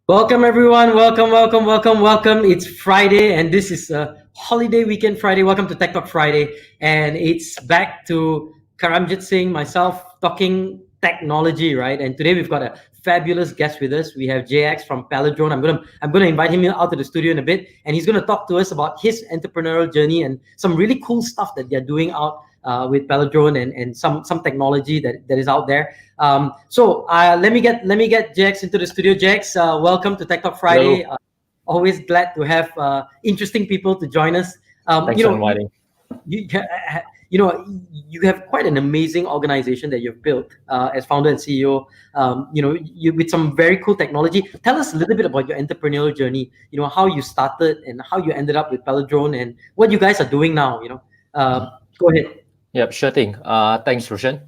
Welcome everyone. Welcome. It's Friday and this is a holiday weekend Friday. Welcome to TechTalk Friday. And it's back to Karamjit Singh, myself talking technology, right? And today we've got a fabulous guest with us. We have JX from Paladrone. I'm gonna invite him out to the studio in a bit, and he's gonna talk to us about his entrepreneurial journey and some really cool stuff that they're doing out with Paladrone and some technology that is out there. Let me get Jax into the studio. Jax, welcome to Tech Talk Friday. Hello. Always glad to have interesting people to join us. Um, Thanks you for know, inviting. you, you know, you have quite an amazing organization that you've built as founder and CEO. You with some very cool technology. Tell us a little bit about your entrepreneurial journey. How you started and how you ended up with Paladrone and what you guys are doing now. Go ahead. Yep, sure thing. Thanks, Roshan.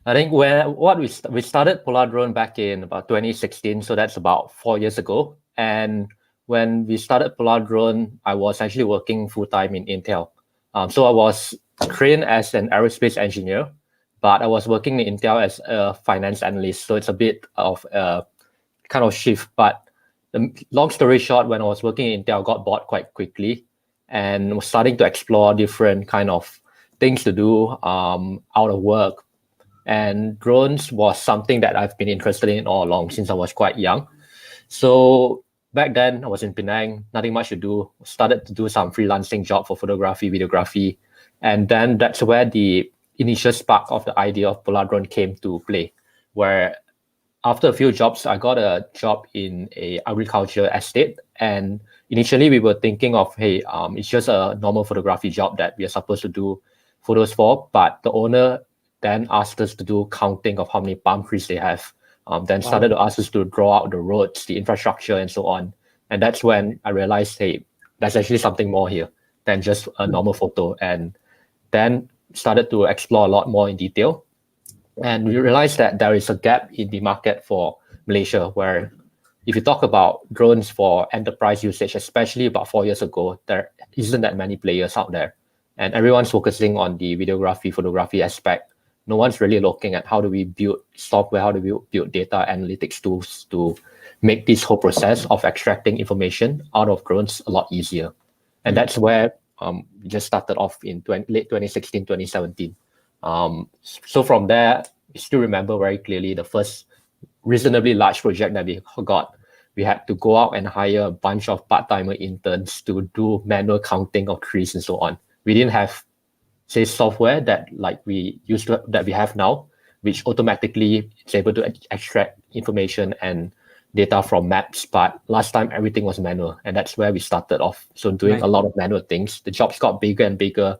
I think we started Paladrone back in about 2016, so that's about 4 years ago. And when we started Paladrone, I was actually working full time in Intel. So I was trained as an aerospace engineer, but I was working in Intel as a finance analyst. So it's a bit of a kind of shift. But the long story short, when I was working in Intel, I got bored quite quickly and was starting to explore different kind of things to do out of work. And drones was something that I've been interested in all along since I was quite young. So back then I was in Penang, nothing much to do. Started to do some freelancing job for photography, videography, and then that's where the initial spark of the idea of Paladrone came to play. Where after a few jobs, I got a job in a agriculture estate, and initially we were thinking of, hey, it's just a normal photography job that we are supposed to do photos for, but the owner then asked us to do counting of how many palm trees they have. Then started to ask us to draw out the roads, the infrastructure, and so on. And that's when I realized, hey, there's actually something more here than just a normal photo. And then started to explore a lot more in detail. And we realized that there is a gap in the market for Malaysia, where if you talk about drones for enterprise usage, especially about 4 years ago, there isn't that many players out there. And everyone's focusing on the videography, photography aspect. No one's really looking at how do we build software, how do we build data analytics tools to make this whole process of extracting information out of drones a lot easier. And that's where we just started off in late 2016, 2017. So from there, I still remember very clearly the first reasonably large project that we got. We had to go out and hire a bunch of part-timer interns to do manual counting of trees and so on. We didn't have, say, software that we have now, which automatically is able to extract information and data from maps. But last time everything was manual, and that's where we started off. So doing a lot of manual things. The jobs got bigger and bigger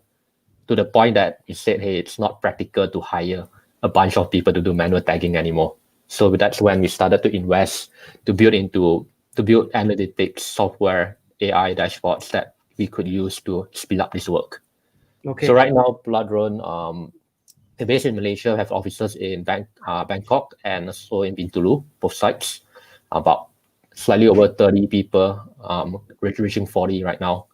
to the point that we said, hey, it's not practical to hire a bunch of people to do manual tagging anymore. So that's when we started to invest to build analytics software, AI dashboards that we could use to speed up this work. Okay. So right now, Paladrone, they're based in Malaysia, have offices in Bangkok and also in Bintulu, both sites. About slightly over 30 people, reaching 40 right now.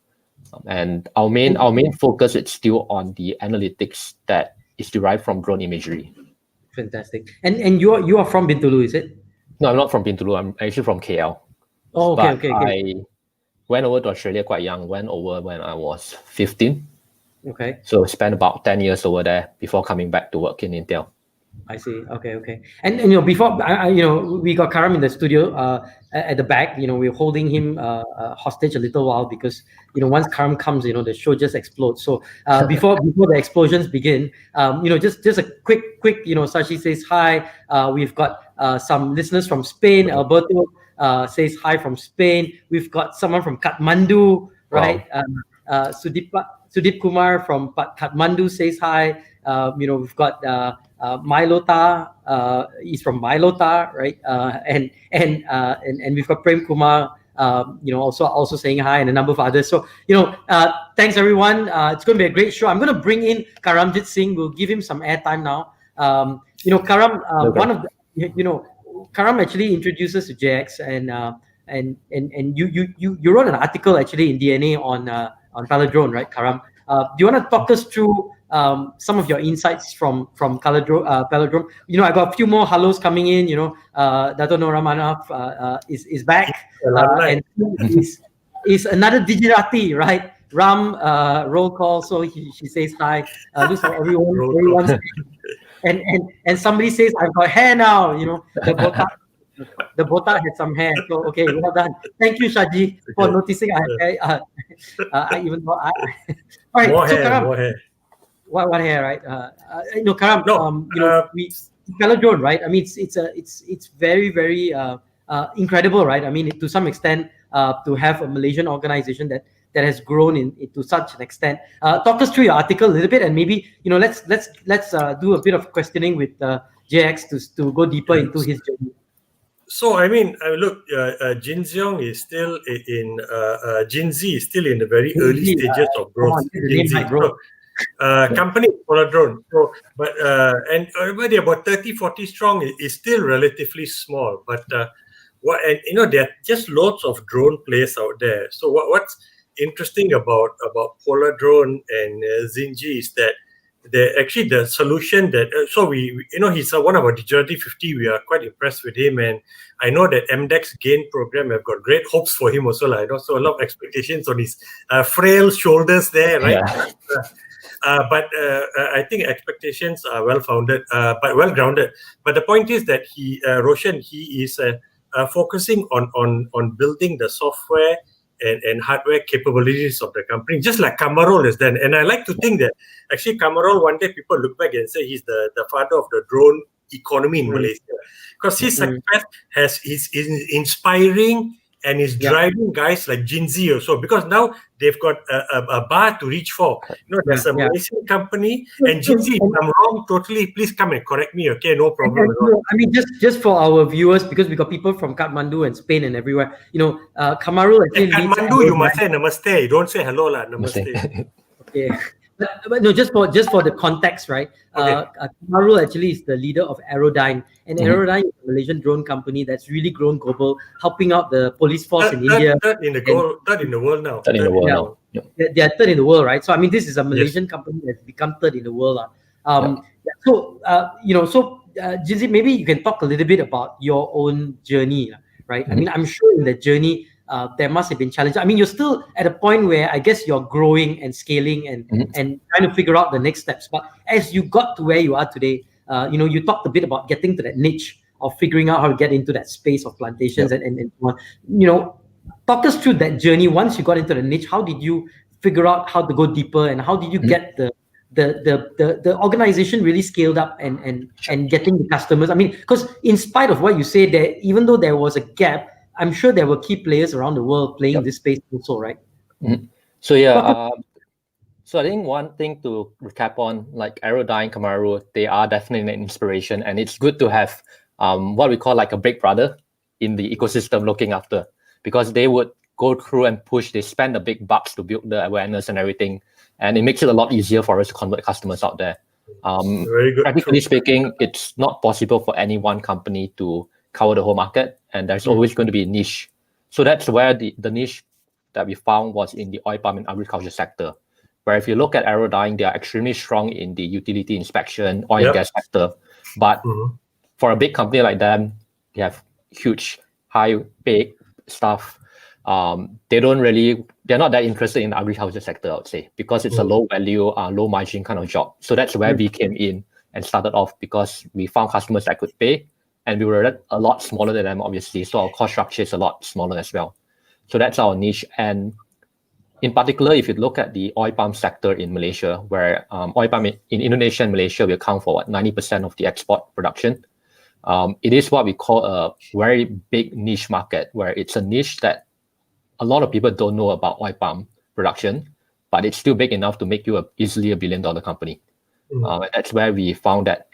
And our main focus is still on the analytics that is derived from drone imagery. Fantastic. And you are from Bintulu, is it? No, I'm not from Bintulu. I'm actually from KL. Oh, okay, but I went over to Australia quite young. Went over when I was 15. Okay. So I spent about 10 years over there before coming back to work in Intel. I see. Okay. And before we got Karam in the studio at the back. We're holding him hostage a little while because once Karam comes, the show just explodes. So before the explosions begin, just a quick, Sashi says hi. We've got some listeners from Spain. Alberto says hi from Spain. We've got someone from Kathmandu, right? Wow. Sudip Kumar from Kathmandu says hi. We've got Milota is from Milota, right? And we've got Prem Kumar, also saying hi, and a number of others. So thanks everyone. It's going to be a great show. I'm going to bring in Karamjit Singh. We'll give him some airtime now. Karam, one of the, Karam actually introduces to JX, and you wrote an article actually in DNA on Paladrone, right, Karam? Do you want to talk us through some of your insights from Paladrone. I got a few more hellos coming in. Dato Nur Ramanaf is back, and is another Digirati, right? Ram roll call, so she says hi. Looks like everyone's and somebody says I've got hair now. The botak had some hair. So okay, well done. Thank you, Shaji, for noticing I have hair. Even though I all right, more so hair, Karam, more hair. What hair, right? Karam. No, we Paladrone, right? I mean, it's very very incredible, right? I mean, to some extent, to have a Malaysian organization that has grown to such an extent. Talk us through your article a little bit, and maybe let's do a bit of questioning with JX to go deeper into his journey. So I mean, look, Jin Xiong is still in Jin Xi is still in the very early stages of growth. Jin Xi, company Paladrone. So, but they're about 30-40 strong. Is still relatively small, but there are just lots of drone players out there. So what's interesting about Paladrone and Jin Xi is that the solution that he's one of our Digirati 50. We are quite impressed with him, and I know that MDEX GAIN program have got great hopes for him also. So a lot of expectations on his frail shoulders there, right? Yeah. But I think expectations are well founded, but well grounded. But the point is that Roshan is focusing on building the software and hardware capabilities of the company, just like Kamarul has done. And I like to think that actually Kamarul, one day people look back and say he's the father of the drone economy in Malaysia, because his success is inspiring and is driving guys like Jin Xi also, because now they've got a bar to reach for. There's a Malaysian company, and Jin Xi, if I'm wrong, totally, please come and correct me, okay? No problem. I mean, just for our viewers, because we got people from Kathmandu and Spain and everywhere. Kamarul actually Kathmandu, you must say namaste. Don't say hello, lah. Namaste. Okay. But no, just for the context, right? Kamarul actually is the leader of Aerodyne, and Aerodyne is a Malaysian drone company that's really grown global, helping out the police force in India. Third in the world now. Third in the world now. They are third in the world, right? So I mean, this is a Malaysian company that's become third in the world. So Jin Xi, maybe you can talk a little bit about your own journey, right? I mean, I'm sure in the journey, there must have been challenges. I mean, you're still at a point where I guess you're growing and scaling and trying to figure out the next steps. But as you got to where you are today, you talked a bit about getting to that niche of figuring out how to get into that space of plantations and talk us through that journey. Once you got into the niche, how did you figure out how to go deeper, and how did you get the organization really scaled up and getting the customers? I mean, because in spite of what you say, there, even though there was a gap, I'm sure there were key players around the world playing this space also, right? So yeah, so I think one thing to recap on, like Aerodyne, Kamarul, they are definitely an inspiration, and it's good to have what we call like a big brother in the ecosystem looking after, because they would go through and push. They spend the big bucks to build the awareness and everything, and it makes it a lot easier for us to convert customers out there. Very good. Practically speaking, it's not possible for any one company to cover the whole market, and there's always going to be a niche. So that's where the niche that we found was in the oil palm and agriculture sector, where if you look at Aerodyne, they are extremely strong in the utility inspection, oil and gas sector. But for a big company like them, they have huge, high paid staff. They're not that interested in the agriculture sector, I would say, because it's a low value, low margin kind of job. So that's where we came in and started off, because we found customers that could pay, and we were a lot smaller than them, obviously. So our cost structure is a lot smaller as well. So that's our niche. And in particular, if you look at the oil palm sector in Malaysia, where oil palm in Indonesia and Malaysia will account for 90% of the export production. It is what we call a very big niche market, where it's a niche that a lot of people don't know about oil palm production, but it's still big enough to make you easily $1 billion company. And that's where we found that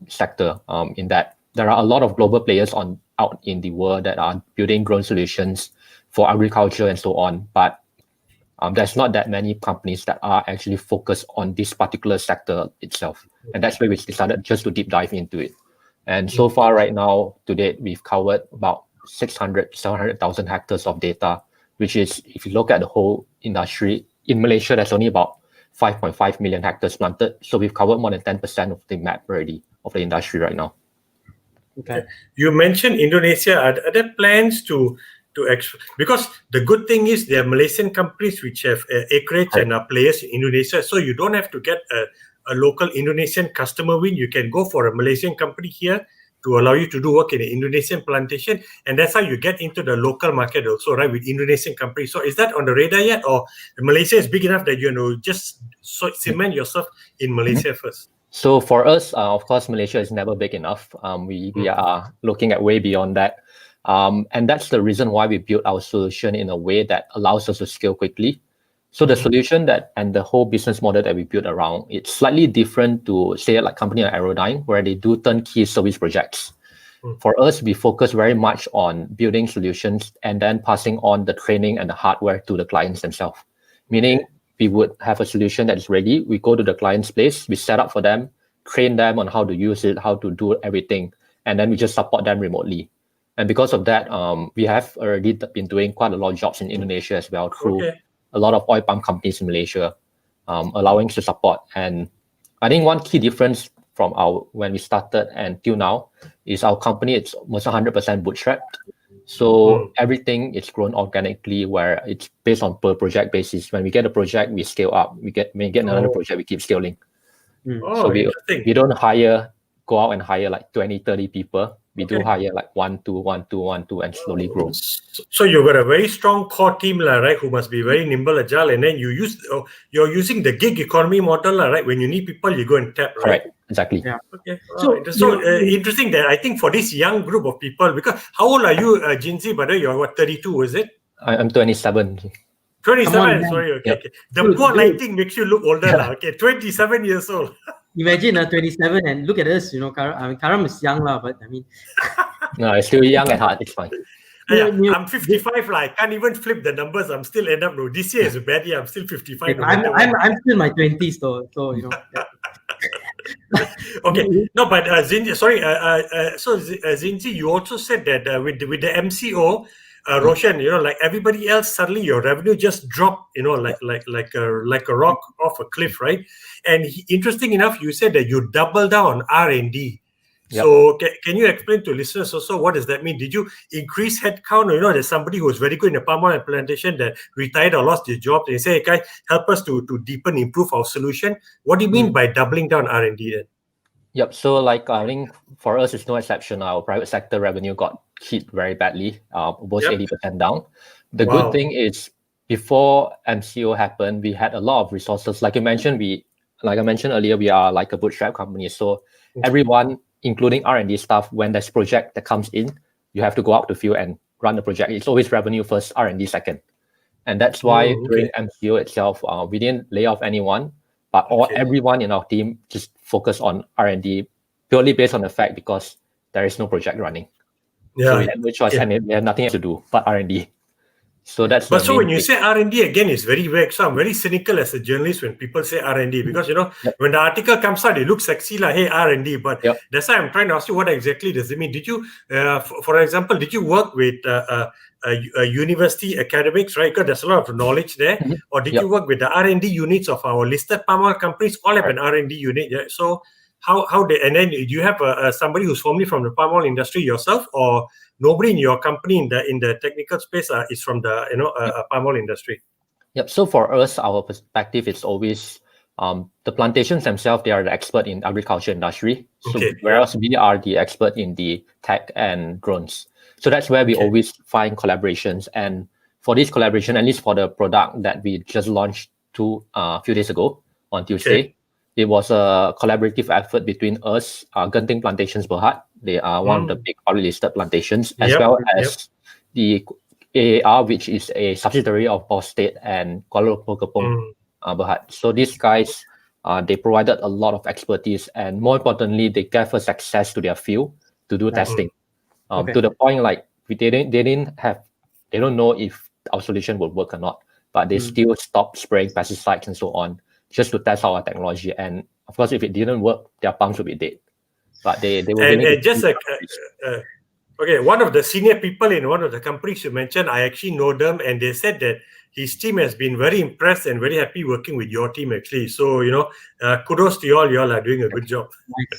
sector, in that there are a lot of global players out in the world that are building drone solutions for agriculture and so on, but there's not that many companies that are actually focused on this particular sector itself. And that's where we decided just to deep dive into it. And so far right now, to date, we've covered about 700,000 hectares of data, which is, if you look at the whole industry, in Malaysia, there's only about 5.5 million hectares planted. So we've covered more than 10% of the map already of the industry right now. Okay. You mentioned Indonesia. Are there plans to because the good thing is there are Malaysian companies which have acreage and are players in Indonesia, so you don't have to get a local Indonesian customer win. You can go for a Malaysian company here to allow you to do work in an Indonesian plantation, and that's how you get into the local market also, right, with Indonesian companies. So is that on the radar yet, or Malaysia is big enough that just cement yourself in Malaysia first? So for us, of course, Malaysia is never big enough. We are looking at way beyond that. And that's the reason why we built our solution in a way that allows us to scale quickly. So the solution and the whole business model that we built around, it's slightly different to say like company like Aerodyne, where they do turnkey service projects. For us, we focus very much on building solutions and then passing on the training and the hardware to the clients themselves. Meaning we would have a solution that is ready. We go to the client's place, we set up for them, train them on how to use it, how to do everything, and then we just support them remotely. And because of that, we have already been doing quite a lot of jobs in Indonesia as well through a lot of oil palm companies in Malaysia, allowing us to support. And I think one key difference from when we started and till now is our company, it's almost 100% bootstrapped. So everything is grown organically, where it's based on per project basis. When we get a project, we scale up. When we get another project, we keep scaling. So we don't go out and hire like 20, 30 people. We do hire like 1, 2, 1, 2, 1, 2, and slowly grow. So you've got a very strong core team, right? Who must be very nimble, agile, and then you're using the gig economy model, right? When you need people, you go and tap, right? Correct. Exactly. Yeah. Okay. So interesting that I think for this young group of people, because how old are you, Jin Xi? But you're what, 32? Is it? I'm 27. 27. Sorry. Okay. The poor lighting makes you look older, Okay. 27 years old. Imagine 27 and look at us, Karam is young, but I mean. No, it's still young at heart. It's fine. I'm 55. I can't even flip the numbers. I'm still end up. No, this year is a bad year. I'm still 55. I'm still in my 20s, though. So Okay. No, but Zinji, sorry. So Zinji, you also said that with the MCO, Roshan, like everybody else, suddenly your revenue just dropped, like a rock off a cliff, right? And interesting enough, you said that you doubled down on R&D. Yep. So can you explain to listeners also what does that mean? Did you increase headcount? Or, there's somebody who was very good in the palm oil plantation that retired or lost their job. They say, hey, guys, help us to deepen, improve our solution. What do you mean by doubling down R&D then? Yep. So I think for us, it's no exception. Our private sector revenue got hit very badly, almost 80% down. The good thing is before MCO happened, we had a lot of resources. Like I mentioned earlier, we are like a bootstrap company. So everyone, including R&D staff, when there's a project that comes in, you have to go out to field and run the project. It's always revenue first, R&D second. And that's why during MCO itself, we didn't lay off anyone, but everyone in our team just focused on R&D purely based on the fact because there is no project running. So we had no choice and we had nothing else to do but R&D. So that's. But so when you say R&D again, it's very vague. So I'm very cynical as a journalist when people say R&D because when the article comes out, it looks sexy like hey R&D. But that's why I'm trying to ask you what exactly does it mean? Did you, for example, did you work with university academics, right? Because there's a lot of knowledge there. Or did you work with the R&D units of our listed palm oil companies? All have an R&D unit. Yeah? So how they, and then do you have somebody who's formerly from the palm oil industry yourself, or nobody in your company in the technical space is from the palm oil industry? Yep. So for us, our perspective is always the plantations themselves. They are the expert in agriculture industry. So whereas we are the expert in the tech and drones. So that's where we always find collaborations. And for this collaboration, at least for the product that we just launched a few days ago on Tuesday, it was a collaborative effort between us, Genting Plantations Berhad. They are one of the big publicly listed plantations, as well as the AAR, which is a subsidiary of Bawang State and Kuala Lumpur Kepong Berhad. So these guys, they provided a lot of expertise, and more importantly, they gave us access to their field to do testing. To the point like they don't know if our solution will work or not, but they still stopped spraying pesticides and so on just to test our technology. And of course, if it didn't work, their pumps would be dead. But they were willing one of the senior people in one of the companies you mentioned, I actually know them, and they said that his team has been very impressed and very happy working with your team actually. So kudos to you all. You all are doing a good job.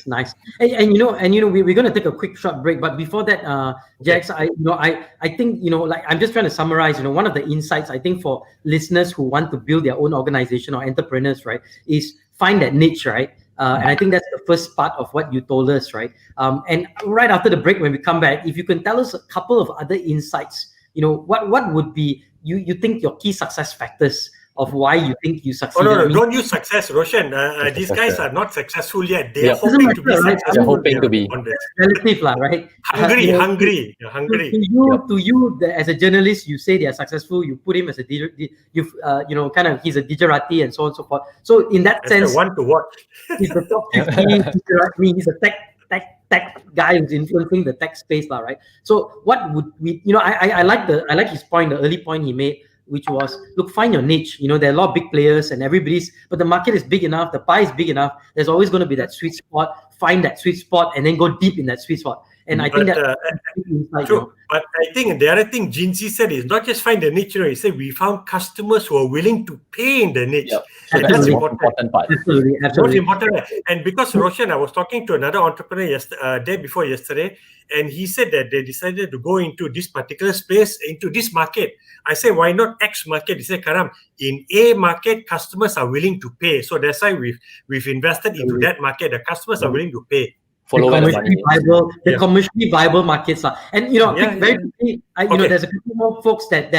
Nice. And we're going to take a quick short break. But before that, Jax, I think like I'm just trying to summarize. One of the insights I think for listeners who want to build their own organization or entrepreneurs, right, is find that niche, right. And I think that's the first part of what you told us, right? And right after the break, when we come back, if you can tell us a couple of other insights, what would be you think your key success factors of why you think you succeed? Oh, no, don't use success, Roshan. These guys are not successful yet. They are hoping to be successful. They're hoping to be. Relative, right? Hungry. To you, as a journalist, you say they are successful. You put him as a he's a Gujarati and so on and so forth. So in that sense, one to watch. He's the top 50. He's a tech guy who's influencing the tech space, right? So what would we? I like his point, the early point he made, which was, look, find your niche. There are a lot of big players and but the market is big enough, the pie is big enough. There's always going to be that sweet spot. Find that sweet spot and then go deep in that sweet spot. And I think true. But I think the other thing Jin Xi said is not just find the niche. He said we found customers who are willing to pay in the niche. Yep. So that's the important part. Absolutely. Most important. And because Roshan, I was talking to another entrepreneur day before yesterday, and he said that they decided to go into this particular space, into this market. I said, why not X market? He said, Karam, in A market, customers are willing to pay. So that's why we've invested into that market. The customers are willing to pay. The commercially viable markets. And very quickly, there's a couple more folks that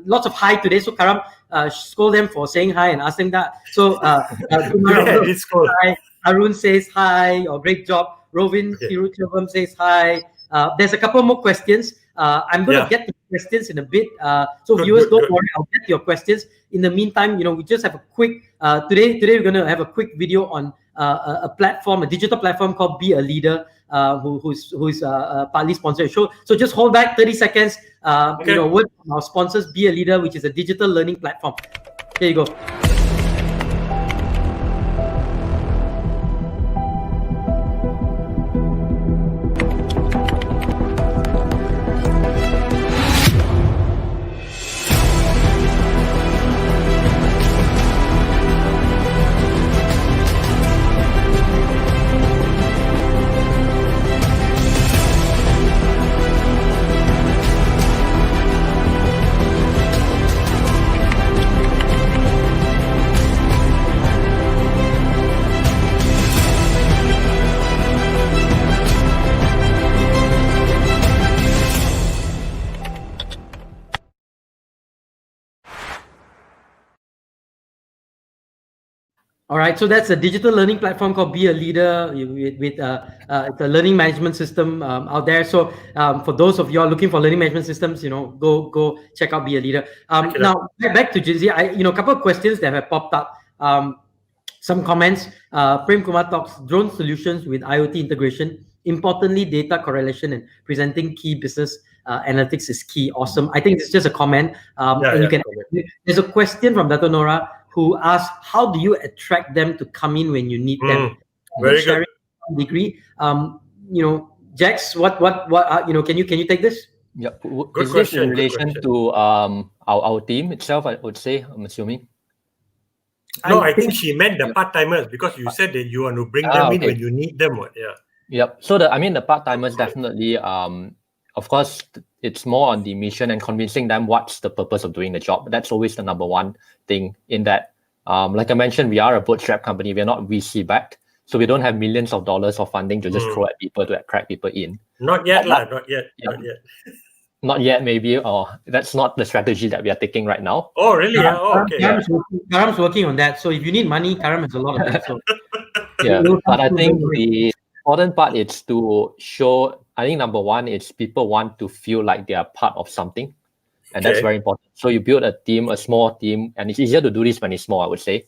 lots of hi today. So Karam, scold them for saying hi and ask them that. So hi. Arun says hi, or great job. Rovin Hiruchavam says hi. There's a couple more questions. I'm going to get to questions in a bit. So viewers, don't worry, I'll get to your questions. In the meantime, we just have a quick, today we're going to have a quick video on a platform, a digital platform called Be a Leader, who's partly sponsored the show. So just hold back 30 seconds. Word from our sponsors, Be a Leader, which is a digital learning platform. Here you go. All right, so that's a digital learning platform called Be a Leader with the learning management system out there. So for those of you all looking for learning management systems, go check out Be a Leader. Now back to Jin Xi, a couple of questions that have popped up. Some comments. Prem Kumar talks drone solutions with IoT integration. Importantly, data correlation and presenting key business analytics is key. Awesome. I think it's just a comment. There's a question from Dato Nora, who asked, how do you attract them to come in when you need them? Very good. Degree. Jax, what can you take this? Yeah. Is this in relation to our team itself, I would say, I'm assuming? No, I think she meant the part-timers, because you said that you want to bring them in when you need them. Yep. So the part-timers definitely, of course, it's more on the mission and convincing them what's the purpose of doing the job. That's always the number one thing in that. Like I mentioned, we are a bootstrap company. We're not VC backed. So we don't have millions of dollars of funding to just throw at people to attract people in. Not yet. Not yet, maybe, or that's not the strategy that we are taking right now. Oh, really? Okay. Karam's working on that. So if you need money, Karam has a lot of it. So. But I think the important part is to show, I think number one is people want to feel like they are part of something. And that's very important. So you build a team, a small team, and it's easier to do this when it's small, I would say.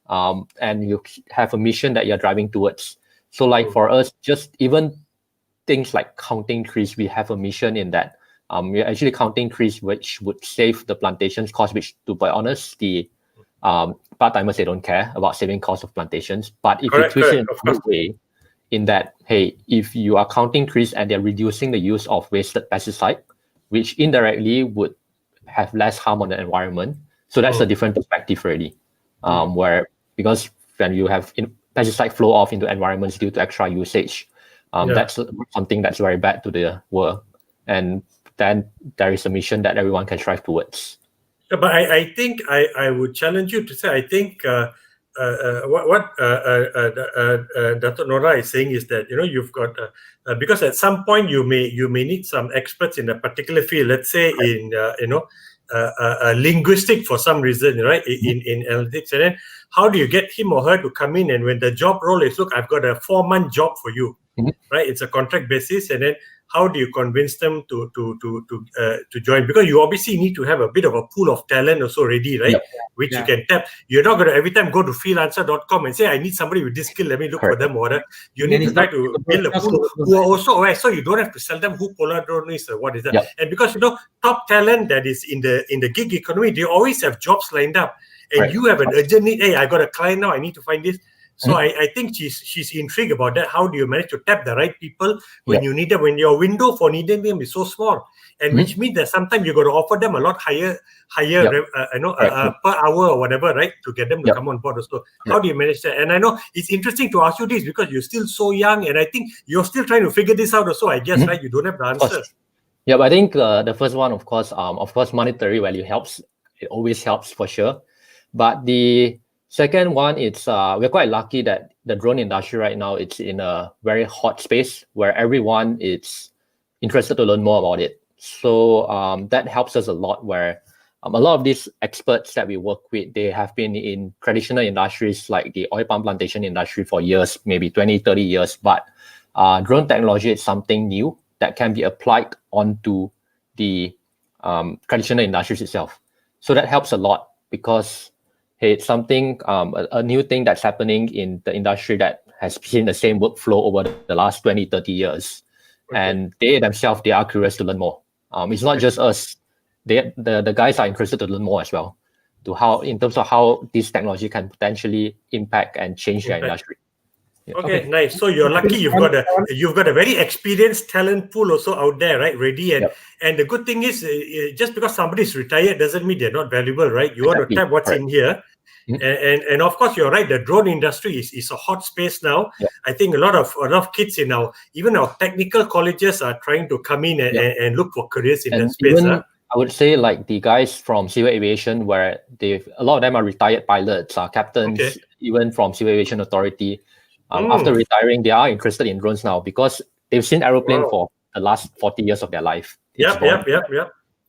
And you have a mission that you're driving towards. So like for us, just even things like counting trees, we have a mission in that. We're actually counting trees which would save the plantations cost, which, to be honest, the part-timers, they don't care about saving cost of plantations. But if you twist it in a good way, in that, hey, if you are counting trees and they're reducing the use of wasted pesticide, which indirectly would have less harm on the environment, So that's a different perspective already, where because when you have pesticide flow off into environments due to extra usage, that's something that's very bad to the world. And then there is a mission that everyone can strive towards. Yeah, but I think I would challenge you to say, I think what Dato' Nora is saying is that, you've got because at some point you may need some experts in a particular field. Let's say in linguistic for some reason, right? In analytics, and then how do you get him or her to come in? And when the job role is, look, I've got a 4-month job for you, right? It's a contract basis, and then how do you convince them to join? Because you obviously need to have a bit of a pool of talent also ready, right? Which you can tap. You're not going to every time go to freelancer.com and say, I need somebody with this skill, let me look for them. Or you need to try to build a pool who are also aware, so you don't have to sell them who Paladrone is or what is that. And because top talent that is in the gig economy, they always have jobs lined up, and you have an urgent need. Hey, I got a client now, I need to find this. So I think she's intrigued about that. How do you manage to tap the right people when you need them? When your window for needing them is so small, and which means that sometimes you got to offer them a lot higher per hour or whatever, right, to get them to come on board. So how do you manage that? And I know it's interesting to ask you this because you're still so young, and I think you're still trying to figure this out. Also, I guess, right? You don't have the answers. Yeah, but I think the first one, of course, monetary value helps. It always helps for sure. But the second one, it's we're quite lucky that the drone industry right now, it's in a very hot space where everyone is interested to learn more about it. So that helps us a lot, where a lot of these experts that we work with, they have been in traditional industries like the oil palm plantation industry for years, maybe 20, 30 years. But drone technology is something new that can be applied onto the traditional industries itself. So that helps a lot because it's something, a new thing that's happening in the industry that has seen the same workflow over the last 20, 30 years. And they themselves, they are curious to learn more. It's not just us. The guys are interested to learn more as well, in terms of how this technology can potentially impact and change their industry. Okay, nice. So you're lucky you've got a very experienced talent pool also out there, right? Ready. And the good thing is, just because somebody's retired doesn't mean they're not valuable, right? You want to tap what's in here. And of course, you're right. The drone industry is a hot space now. I think a lot of kids in even our technical colleges are trying to come in and look for careers in that space. I would say like the guys from civil aviation, where a lot of them are retired pilots, captains, even from Civil Aviation Authority. After retiring, they are interested in drones now because they've seen aeroplane for the last 40 years of their life.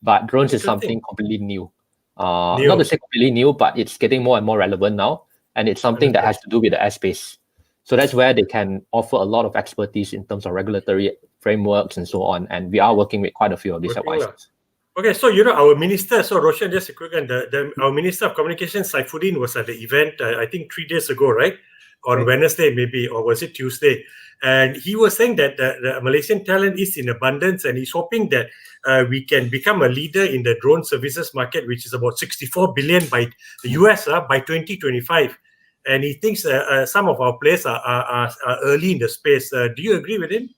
But drones is something completely new. Not to say completely new, but it's getting more and more relevant now. And it's something that has to do with the airspace. So that's where they can offer a lot of expertise in terms of regulatory frameworks and so on. And we are working with quite a few of these advisors. Okay, so our minister, so Roshan, just a quick one, our Minister of Communications, Saifuddin, was at the event, I think 3 days ago, right? On Wednesday, maybe, or was it Tuesday? And he was saying that the Malaysian talent is in abundance, and he's hoping that we can become a leader in the drone services market, which is about 64 billion by the US by 2025. And he thinks some of our players are early in the space. Do you agree with him?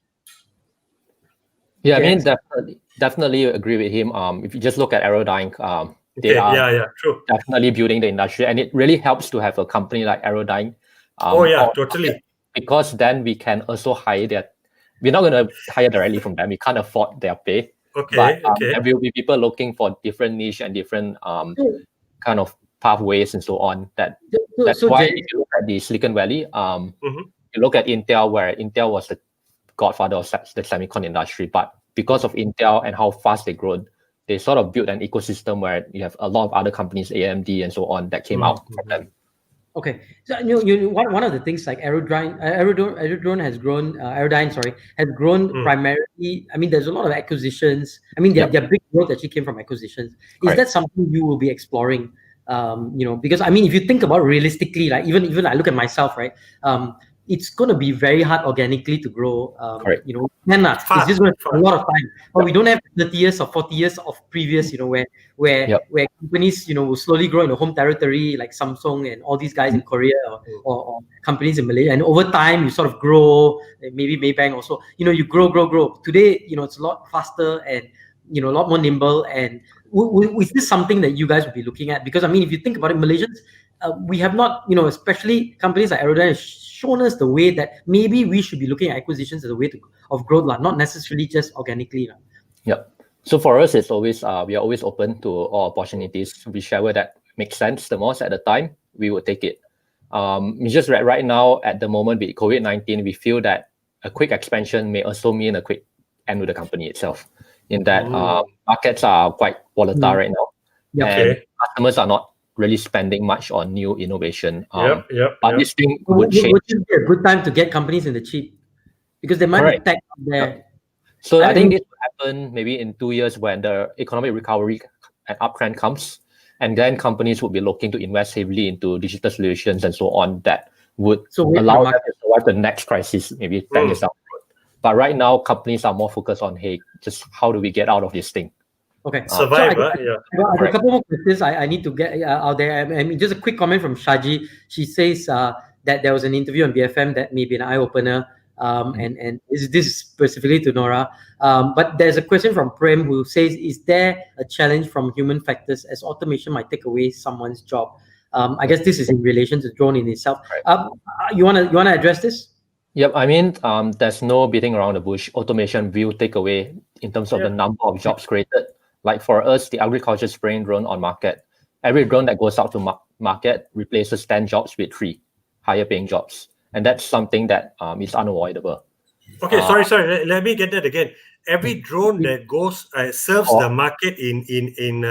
Yeah, I mean, definitely agree with him. If you just look at Aerodyne, they are definitely building the industry, and it really helps to have a company like Aerodyne. Totally. Because then we can also hire we're not going to hire directly from them. We can't afford their pay. But there will be people looking for different niche and different kind of pathways and so on. That's why if you look at the Silicon Valley, you look at Intel, where Intel was the godfather of the semicon industry. But because of Intel and how fast they grown, they sort of built an ecosystem where you have a lot of other companies, AMD and so on, that came out from them. Okay, so one of the things like Aerodyne has grown. Aerodyne, has grown primarily. I mean, there's a lot of acquisitions. I mean, their big growth actually came from acquisitions. Is that something you will be exploring? Because I mean, if you think about it realistically, like even I look at myself, right? It's going to be very hard organically to grow. It's just going to take a lot of time. But we don't have 30 years or 40 years of previous, where companies, will slowly grow in the home territory, like Samsung and all these guys in Korea or companies in Malaysia. And over time, you sort of grow. Maybe Maybank also. You grow. Today, it's a lot faster, and a lot more nimble? And is this something that you guys would be looking at? Because I mean, if you think about it, Malaysians, we have not, especially companies like Aerodyne, have shown us the way that maybe we should be looking at acquisitions as a way of growth, not necessarily just organically. Yeah. So for us, it's always we are always open to all opportunities, whichever that makes sense the most at the time, we will take it. It's just right now at the moment with COVID-19, we feel that a quick expansion may also mean a quick end with the company itself. In that markets are quite volatile right now, and customers are not really spending much on new innovation. But this thing would change. Which is a good time to get companies in the cheap, because there might be tech out there. So I think this will happen maybe in 2 years when the economic recovery and uptrend comes, and then companies would be looking to invest heavily into digital solutions and so on that would allow them to survive the next crisis, maybe 10 years down the road. But right now, companies are more focused on, hey, just how do we get out of this thing? Okay. Survive, I have a couple more questions I need to get out there. I mean, just a quick comment from Shaji. She says that there was an interview on BFM that may be an eye-opener. And this is specifically to Nora. But there's a question from Prem who says, is there a challenge from human factors as automation might take away someone's job? I guess this is in relation to drone in itself. You wanna address this? Yep. I mean, there's no beating around the bush. Automation will take away in terms of the number of jobs created. Like for us, the agriculture spraying drone on market, every drone that goes out to market replaces 10 jobs with 3 higher paying jobs. And that's something that is unavoidable. Okay, sorry. Let me get that again. Every drone that goes serves the market in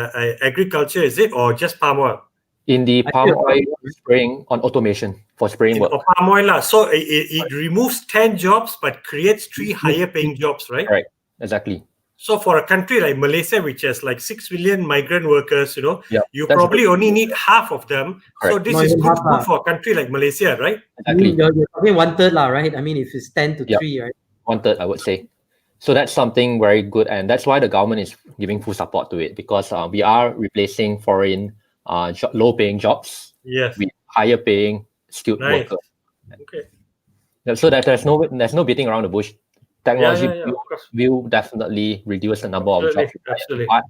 agriculture, is it, or just palm oil? In the palm oil spraying on automation for spraying work. Palm oil, so it removes 10 jobs but creates 3 higher paying jobs, right? Right, exactly. So for a country like Malaysia, which has like 6 million migrant workers, you probably only need half of them. Correct. So this is good for a country like Malaysia, right? Exactly. You're probably 1/3, right? I mean, if it's 10 to 3, right? 1/3, I would say. So that's something very good, and that's why the government is giving full support to it, because we are replacing foreign low-paying jobs with higher-paying skilled workers. Okay. So that there's no beating around the bush. Technology will definitely reduce the number of jobs.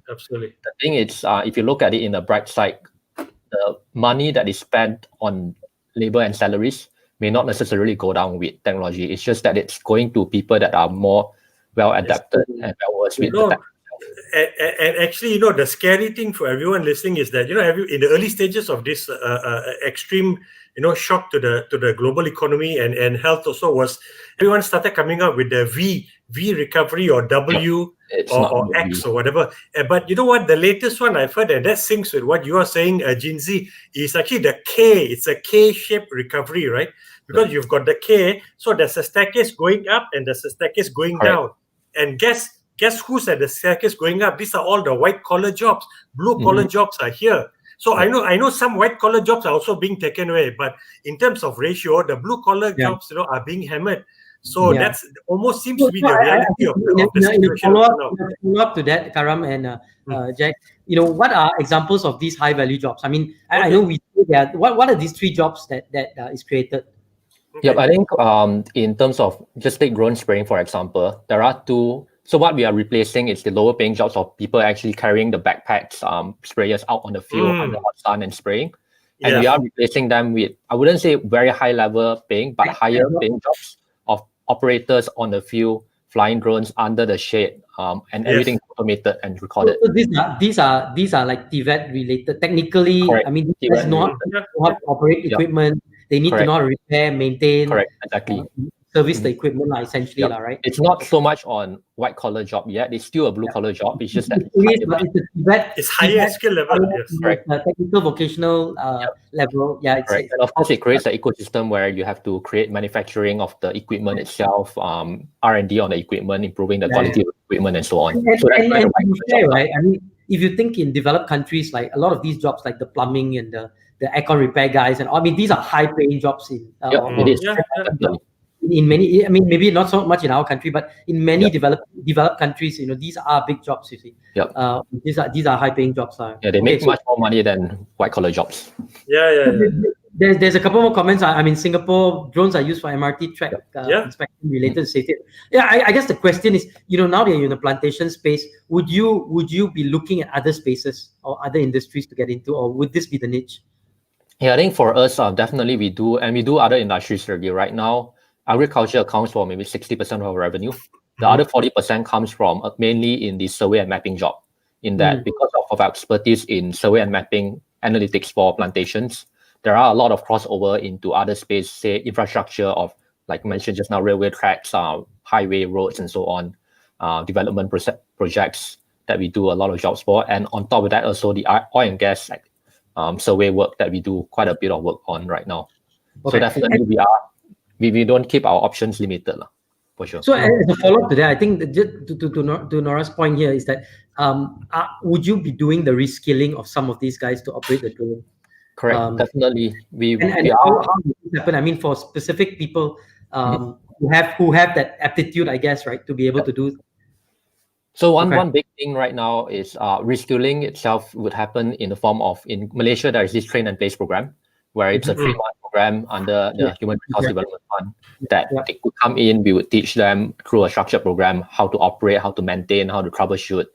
Absolutely. The thing is, if you look at it in the bright side, the money that is spent on labor and salaries may not necessarily go down with technology. It's just that it's going to people that are more well adapted and well versed with the tech. And actually, the scary thing for everyone listening is that, in the early stages of this extreme, shock to the global economy and health also was, everyone started coming up with the V recovery or W or X or whatever. But you know what? The latest one I've heard, and that syncs with what you are saying, Jin Xi, is actually the K. It's a K-shaped recovery, right? Because you've got the K, so there's a staircase going up and there's a staircase going down. And guess who's at the staircase going up? These are all the white-collar jobs. Blue-collar jobs are here. So I know some white-collar jobs are also being taken away, but in terms of ratio, the blue-collar jobs, are being hammered. So that's almost seems to be the reality of the situation. Follow up to that, Karam and Jack. What are examples of these high-value jobs? I mean, I know we say that. What are these 3 jobs that is created? Yep, I think in terms of just take drone spraying, for example, there are 2. So what we are replacing is the lower paying jobs of people actually carrying the backpacks, sprayers out on the field under hot sun and spraying. And we are replacing them with, I wouldn't say very high level paying, but higher paying jobs of operators on the field, flying drones under the shade, and everything automated and recorded. So these are like TVET related. Technically, Correct. I mean, these guys know how to operate equipment. They need to know how to repair, maintain. Correct, exactly. Service the equipment, essentially, right? It's not so much on white collar job yet. It's still a blue collar job. It's just that it's higher skill level. Yes, correct. Technical, vocational level. Yeah, correct. And of course, it creates an ecosystem where you have to create manufacturing of the equipment itself, R&D on the equipment, improving the quality of the equipment, and so on. Right? I mean, if you think in developed countries, like a lot of these jobs, like the plumbing and the aircon repair guys, and I mean, these are high-paying jobs it is. In many, I mean, maybe not so much in our country, but in many developed countries, these are big jobs. You see, these are high-paying jobs. They make much more money than white-collar jobs. There's a couple more comments. I mean, Singapore drones are used for MRT track inspection related safety. Yeah, I guess the question is, now that you're in the plantation space, would you be looking at other spaces or other industries to get into, or would this be the niche? Yeah, I think for us, definitely we do, and we do other industries already. Right now, agriculture accounts for maybe 60% of our revenue. The other 40% comes from mainly in the survey and mapping job. In that, because of our expertise in survey and mapping analytics for plantations, there are a lot of crossover into other space, say infrastructure of, like mentioned just now, railway tracks, highway roads, and so on, development projects that we do a lot of jobs for. And on top of that, also the oil and gas survey work that we do quite a bit of work on right now. Okay. So definitely we don't keep our options limited, for sure. So as a follow-up to that, I think to Nora's point here is that would you be doing the reskilling of some of these guys to operate the drone? Correct, definitely. How does this happen? I mean, for specific people who have that aptitude, I guess, right, to be able to do. So one big thing right now is reskilling itself would happen in the form of, in Malaysia, there is this train and place program where it's a 3-month program under the Human Resource Development Fund that they could come in. We would teach them through a structured program how to operate, how to maintain, how to troubleshoot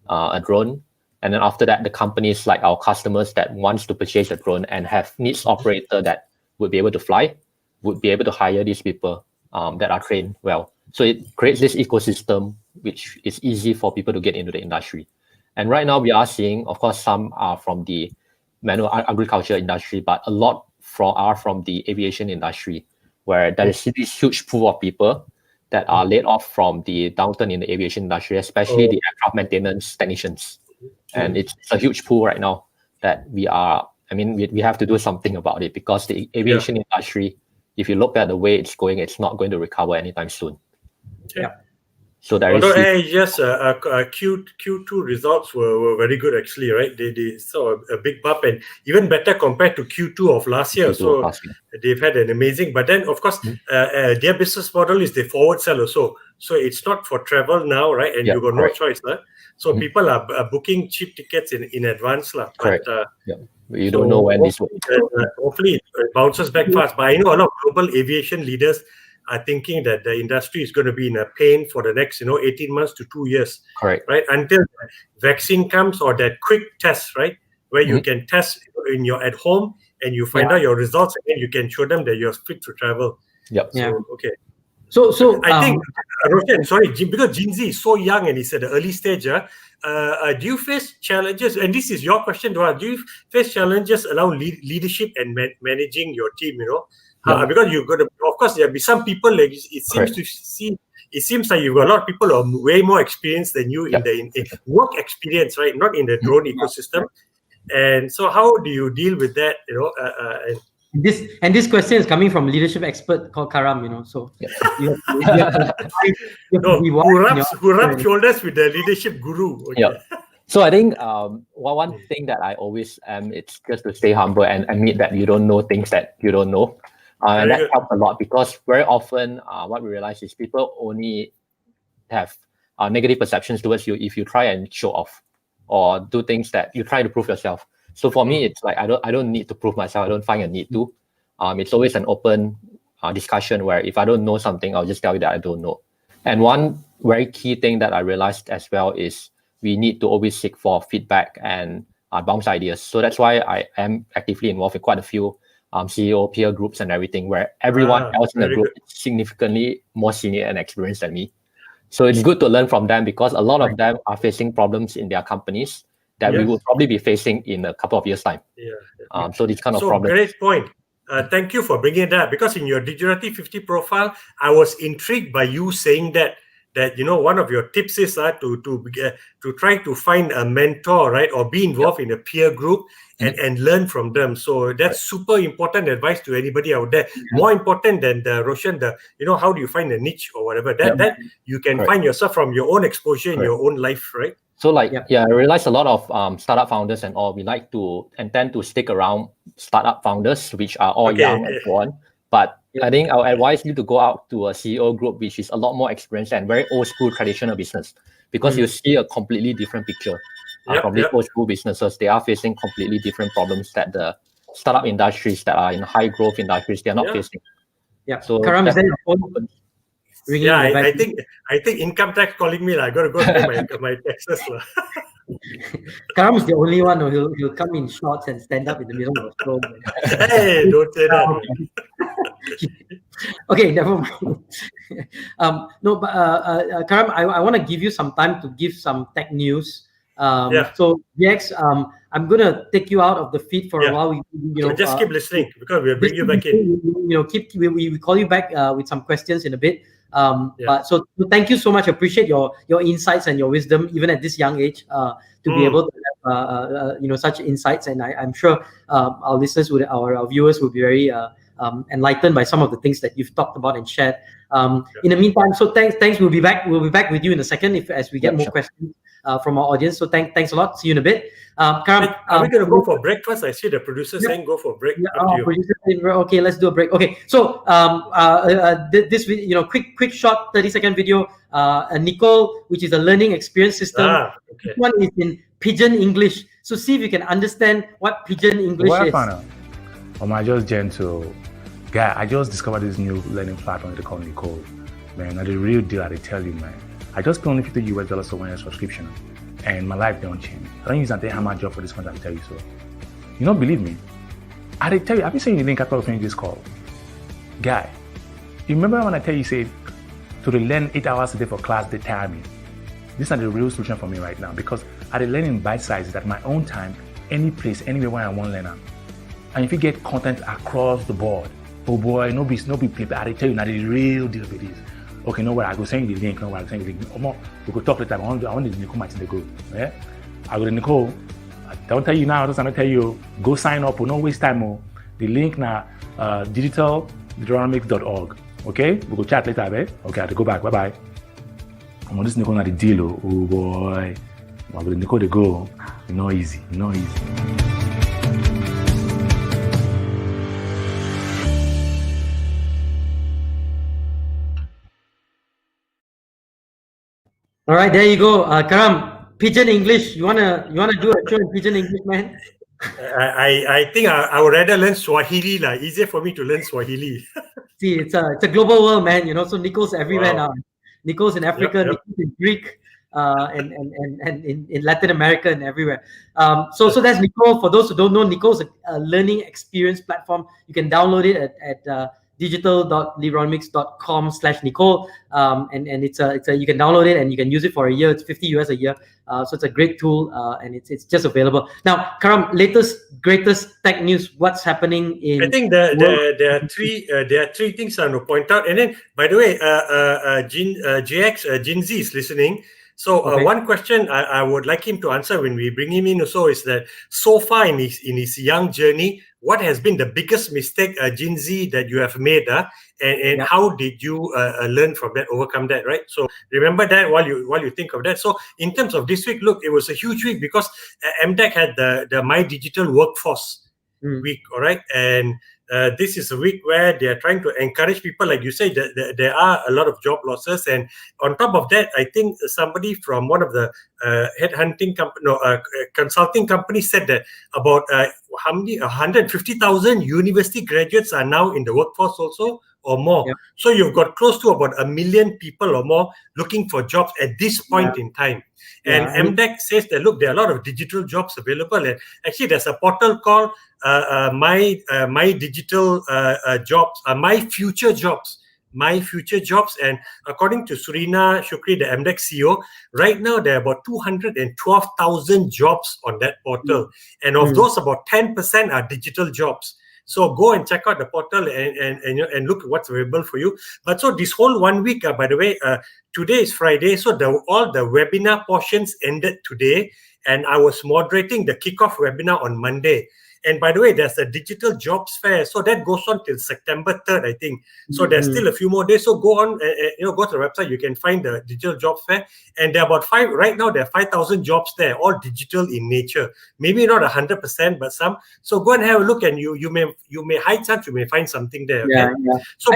a drone. And then after that, the companies like our customers that wants to purchase a drone and have needs operator that would be able to fly, would be able to hire these people that are trained well. So it creates this ecosystem, which is easy for people to get into the industry. And right now we are seeing, of course, some are from the manual agriculture industry, but a lot are from the aviation industry, where there is this huge pool of people that are laid off from the downturn in the aviation industry, especially the aircraft maintenance technicians. And it's a huge pool right now that we have to do something about it, because the aviation industry, if you look at the way it's going, it's not going to recover anytime soon. So there Q2 results were very good actually, right? They saw a big bump, and even better compared to Q2 of last year. So they've had an amazing. But then, of course, their business model is they forward sell also. So it's not for travel now, right? And you got no choice, so people are booking cheap tickets in advance, Correct. You don't know when this will. Hopefully, it bounces back fast. But I know a lot of global aviation leaders are thinking that the industry is going to be in a pain for the next 18 months to 2 years. Correct. Right, until the vaccine comes, or that quick test, right, where you can test at home and you find out your results, and then you can show them that you're fit to travel. So I think Roshan, sorry, because Jin Xi is so young and he's at the early stage, do you face challenges, and this is your question, do you face challenges around leadership and managing your team, because you've got to, of course, there'll be some people, like it seems like you've got a lot of people who are way more experienced than you in work experience, right? Not in the drone ecosystem. And so how do you deal with that, This question is coming from a leadership expert called Karam, so who rubs shoulders with the leadership guru. So I think one thing that I always it's just to stay humble and admit that you don't know things that you don't know. And that helps a lot, because very often what we realize is people only have negative perceptions towards you if you try and show off or do things that you try to prove yourself. So for me, it's like I don't need to prove myself. I don't find a need to. It's always an open discussion where if I don't know something, I'll just tell you that I don't know. And one very key thing that I realized as well is we need to always seek for feedback and bounce ideas. So that's why I am actively involved in quite a few CEO peer groups and everything, where everyone else in the group is significantly more senior and experienced than me. So it's good to learn from them, because a lot of them are facing problems in their companies that we will probably be facing in a couple of years' time. So this kind of problem. Great point. Thank you for bringing that, because in your Digitality 50 profile, I was intrigued by you saying that one of your tips is to try to find a mentor, right, or be involved in a peer group and learn from them. So that's super important advice to anybody out there. More important than the Roshan, how do you find a niche or whatever that you can find yourself from your own exposure in your own life, right? So I realize a lot of startup founders and all, we like to and tend to stick around startup founders, which are all young and so on. But I think I'll advise you to go out to a CEO group, which is a lot more experienced and very old school traditional business, because you see a completely different picture from these old school businesses. They are facing completely different problems that the startup industries that are in high growth industries, they are not facing. Yeah. So Karam, is that that your phone? Yeah, I think income tax calling me. I got to go pay my taxes. Karam is the only one who he'll come in shorts and stand up in the middle of the show. Hey, don't say that. Okay, never mind. No, but Karam, I want to give you some time to give some tech news. So GX, I'm gonna take you out of the feed for a while. So just keep listening because we'll bring you back in. We call you back with some questions in a bit. But so thank you so much. Appreciate your insights and your wisdom, even at this young age, to be able to have such insights. And I'm sure our listeners our viewers will be very enlightened by some of the things that you've talked about and shared. In the meantime, so thanks. We'll be back with you in a second as we get more questions from our audience. So thanks a lot. See you in a bit. Karam, are we going to go for break first? I see the producer saying go for break. Okay, let's do a break. Okay, so this quick short 30-second video. Nicole, which is a learning experience system. This one is in Pidgin English. So see if you can understand what Pidgin English is. I just gentle guy. I just discovered this new learning platform they call Nicole. Man, that's the real deal. I tell you, man. I just pay only $50 for 1 year subscription, and my life don't change. I don't use that how much job for this contract. I tell you so. You don't believe me? I tell you. I've been saying the link after finish this call, guy. You remember when I tell you say to learn 8 hours a day for class they tire me? This is the real solution for me right now because I learn in bite sizes at my own time, any place, anywhere where I want to learn. And if you get content across the board, oh boy, no be paper. I tell you now the real deal with this. Okay, no worry, I go send you the link. No worry, I go send you the link. We could talk later. I want the Nicole Martin to go. Yeah, I go to Nicole. I don't tell you now. I'm not tell you. Go sign up. No waste time. The link now, digitaldynamics.org. Okay, we go chat later, babe. Okay, I have to go back. Bye bye. I'm on this Nicole now the deal. Oh boy, I'm going to Nicole to go. No easy. All right, there you go, Karam. Pidgin English. You wanna do a show in Pidgin English, man? I think I would rather learn Swahili lah. Easier for me to learn Swahili. See, it's a global world, man. So Nicole's everywhere now. Nicole's in Africa, Nicole's in Greek, and in Latin America and everywhere. So that's Nicole. For those who don't know, Nicole's a learning experience platform. You can download it at digital.leronomics.com/Nicole. And it's you can download it and you can use it for a year. It's $50 a year. So it's a great tool, and it's just available. Now, Karam, greatest tech news. What's happening in? I think there are three things I want to point out. And then, by the way, Jin Xi is listening. So one question I would like him to answer when we bring him in also is that so far in his young journey, what has been the biggest mistake, Jin Xi, that you have made, and how did you learn from that, overcome that, right? So remember that while you think of that. So in terms of this week, look, it was a huge week because MDEC had the My Digital Workforce week, all right, and this is a week where they are trying to encourage people, like you say, that there are a lot of job losses, and on top of that, I think somebody from one of the headhunting company, consulting companies said that about how many 150,000 university graduates are now in the workforce also, or more. Yeah. So you've got close to about 1 million people or more looking for jobs at this point in time. And MDEC says that, look, there are a lot of digital jobs available. And actually, there's a portal called My Digital Jobs, My Future Jobs. My Future Jobs. And according to Surina Shukri, the MDEC CEO, right now there are about 212,000 jobs on that portal. And of those, about 10% are digital jobs. So go and check out the portal and look at what's available for you. But so this whole 1 week, by the way, today is Friday. So all the webinar portions ended today. And I was moderating the kickoff webinar on Monday. And by the way, there's a digital jobs fair. So that goes on till September 3rd, I think. So there's still a few more days. So go on, go to the website. You can find the digital jobs fair. And there are about right now, there are 5,000 jobs there, all digital in nature. Maybe not 100%, but some. So go and have a look, and you may hide chance, you may find something there. Okay? Yeah. So,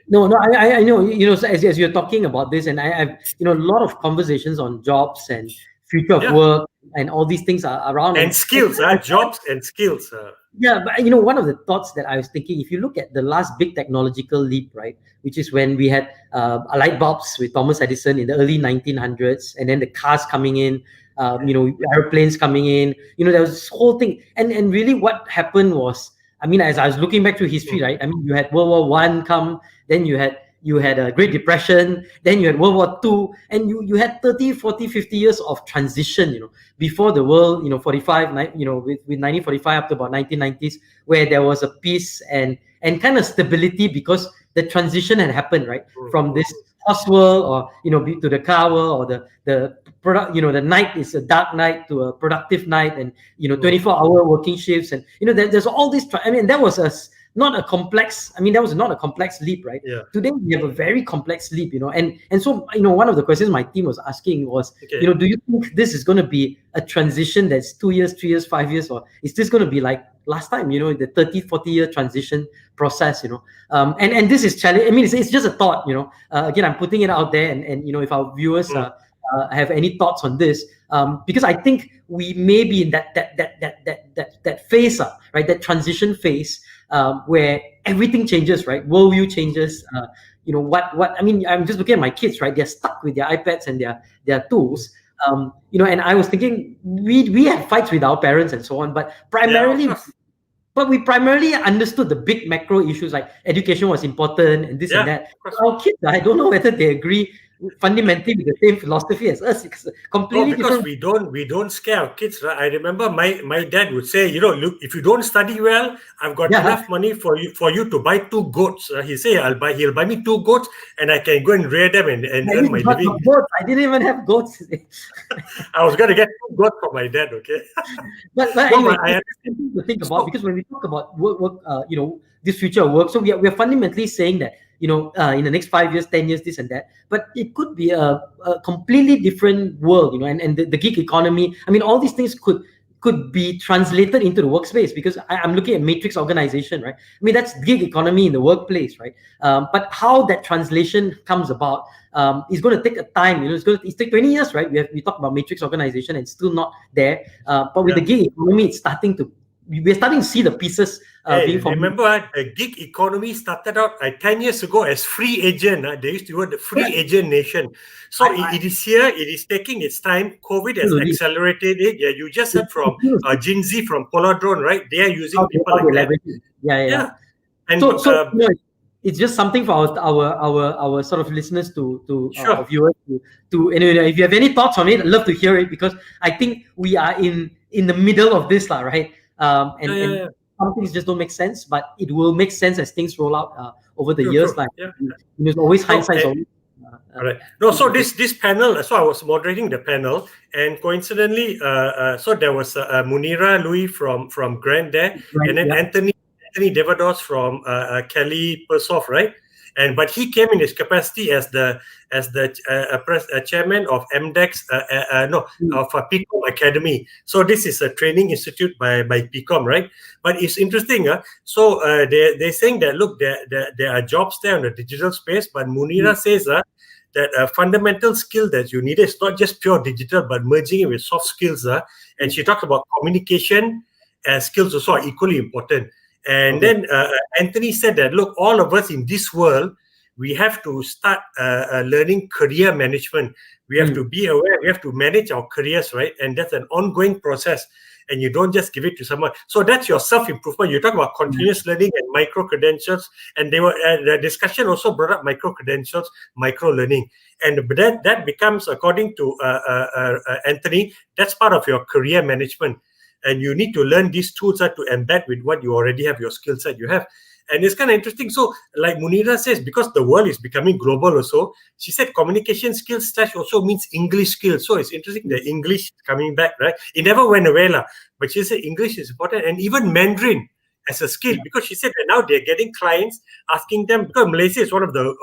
No, I know, as you're talking about this, and I've a lot of conversations on jobs and future of work, and all these things are around. And skills, jobs and skills. Yeah, but one of the thoughts that I was thinking, if you look at the last big technological leap, right, which is when we had light bulbs with Thomas Edison in the early 1900s, and then the cars coming in, airplanes coming in, there was this whole thing. And really what happened was, as I was looking back through history, right, you had World War One come, then you had a Great Depression, then you had World War II, and you had 30, 40, 50 years of transition, before the world, 45, with 1945 up to about 1990s, where there was a peace and kind of stability because the transition had happened, right, from this horse world or, to the car world, or the product, the night is a dark night to a productive night, and, 24-hour working shifts. And, there's all this, that was not a complex leap, right? Yeah. Today we have a very complex leap, and so one of the questions my team was asking was, Okay. do you think this is going to be a transition that's 2 years, 3 years, 5 years, or is this going to be like last time, the 30, 40-year transition process, and this is challenging. It's just a thought, again, I'm putting it out there, and if our viewers have any thoughts on this, because I think we may be in that phase, right, that transition phase, where everything changes, right? Worldview changes. I'm just looking at my kids, right? They're stuck with their iPads and their tools. And I was thinking, we have fights with our parents and so on, but we primarily understood the big macro issues, like education was important and this and that. Our kids, I don't know whether they agree fundamentally with the same philosophy as us. It's completely because different. we don't scare our kids, right? I remember my dad would say, look, if you don't study well, I've got enough money for you to buy 2 goats. He say he'll buy me 2 goats, and I can go and rear them and earn my living. I didn't even have goats. I was going to get 2 goats for my dad. Okay. but anyway, it's something to think about, because when we talk about work, this future of work, so we are fundamentally saying that, in the next 5 years, 10 years, this and that, but it could be a completely different world, and the gig economy. All these things could be translated into the workspace, because I'm looking at matrix organization, right? That's gig economy in the workplace, right? But how that translation comes about is going to take a time. It's take 20 years, right? We talk about matrix organization and it's still not there. But with the gig economy, we're starting to see the pieces being formed. Remember, the gig economy started out 10 years ago as free agent. They used to word the free agent nation. So it is here. It is taking its time. COVID has accelerated it. Yeah, you just heard from Jin Xi from Paladrone, right? They are using people like that. Yeah. And so it's just something for our sort of listeners to viewers to if you have any thoughts on it, I'd love to hear it, because I think we are in the middle of this, right? And some things just don't make sense, but it will make sense as things roll out over the years. There's always hindsight. Right. No, so this panel, so I was moderating the panel, and coincidentally, so there was Munira Louis from Grant there, and then Anthony Devados from Kelly Persoff, right? But he came in his capacity as the chairman of MDEX, of PICOM Academy. So this is a training institute by PICOM, right? But it's interesting. So they're saying that, look, there are jobs there in the digital space, but Munira says that a fundamental skill that you need is not just pure digital, but merging it with soft skills. And she talks about communication skills also are equally important. And then Anthony said that, look, all of us in this world, we have to start learning career management. We have to be aware, we have to manage our careers, right? And that's an ongoing process. And you don't just give it to someone. So that's your self-improvement. You talk about continuous learning and micro-credentials. And they were the discussion also brought up micro-credentials, micro-learning. And that becomes, according to Anthony, that's part of your career management. And you need to learn these tools to embed with what you already have, your skill set you have. And it's kind of interesting. So like Munira says, because the world is becoming global also, she said communication skills / also means English skills. So it's interesting that English is coming back, right? It never went away, but she said English is important, and even Mandarin as a skill, because she said that now they're getting clients asking them, because Malaysia is one of the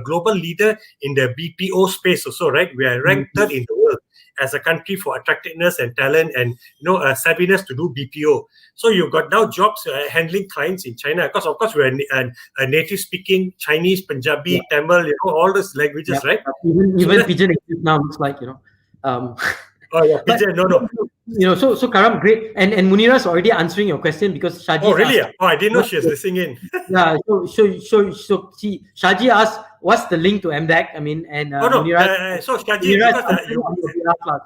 global leader in the BPO space also, right? We are ranked third in the world as a country for attractiveness and talent and savviness to do BPO. So you've got now jobs handling clients in China, because of course we're a native speaking Chinese, Punjabi, Tamil, all those languages, right? Even Pidgin exists now, looks like, Oh yeah, PJ, no. So Karam, great, and Munira's already answering your question because Shaji. Oh really? I didn't know she was listening in. Yeah. So Shaji asked, "What's the link to MDAC?" I mean, and Munira. So Shaji,